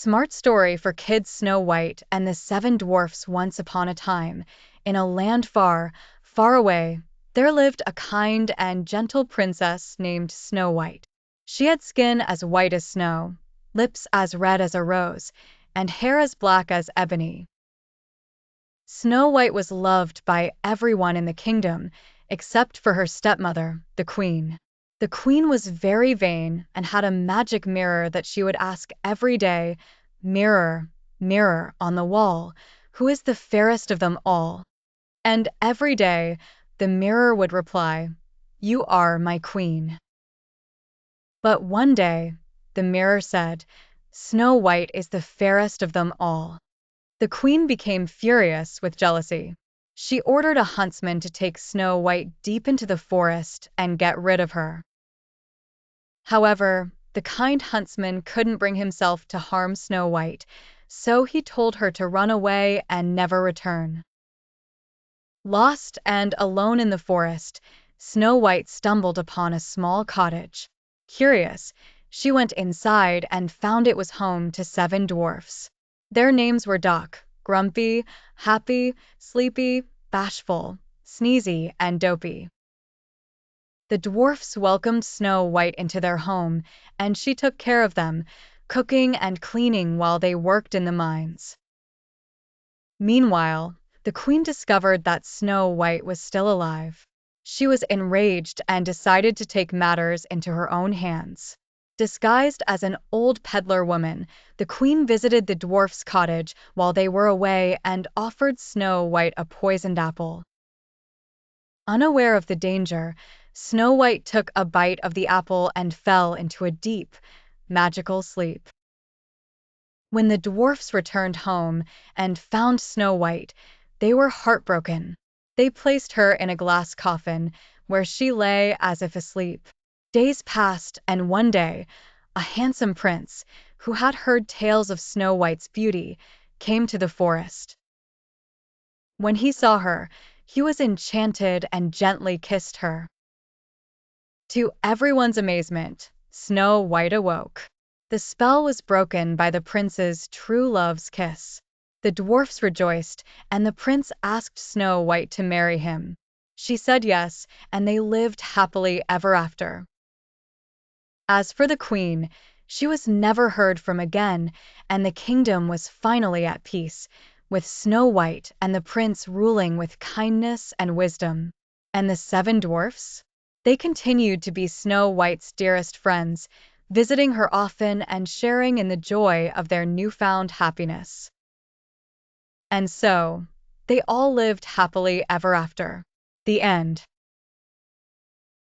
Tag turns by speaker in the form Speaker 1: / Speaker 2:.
Speaker 1: Smart story for kids. Snow White and the Seven Dwarfs. Once upon a time, in a land far, far away, there lived a kind and gentle princess named Snow White. She had skin as white as snow, lips as red as a rose, and hair as black as ebony. Snow White was loved by everyone in the kingdom, except for her stepmother, the queen. The queen was very vain and had a magic mirror that she would ask every day, "Mirror, mirror on the wall, who is the fairest of them all?" And every day, the mirror would reply, "You are my queen." But one day, the mirror said, "Snow White is the fairest of them all." The queen became furious with jealousy. She ordered a huntsman to take Snow White deep into the forest and get rid of her. However, the kind huntsman couldn't bring himself to harm Snow White, so he told her to run away and never return. Lost and alone in the forest, Snow White stumbled upon a small cottage. Curious, she went inside and found it was home to seven dwarfs. Their names were Duck, Grumpy, Happy, Sleepy, Bashful, Sneezy, and Dopey. The dwarfs welcomed Snow White into their home, and she took care of them, cooking and cleaning while they worked in the mines. Meanwhile, the queen discovered that Snow White was still alive. She was enraged and decided to take matters into her own hands. Disguised as an old peddler woman, the queen visited the dwarfs' cottage while they were away and offered Snow White a poisoned apple. Unaware of the danger, Snow White took a bite of the apple and fell into a deep, magical sleep. When the dwarfs returned home and found Snow White, they were heartbroken. They placed her in a glass coffin, where she lay as if asleep. Days passed, and one day, a handsome prince, who had heard tales of Snow White's beauty, came to the forest. When he saw her, he was enchanted and gently kissed her. To everyone's amazement, Snow White awoke. The spell was broken by the prince's true love's kiss. The dwarfs rejoiced, and the prince asked Snow White to marry him. She said yes, and they lived happily ever after. As for the queen, she was never heard from again, and the kingdom was finally at peace, with Snow White and the prince ruling with kindness and wisdom. And the seven dwarfs? They continued to be Snow White's dearest friends, visiting her often and sharing in the joy of their newfound happiness. And so, they all lived happily ever after. The end.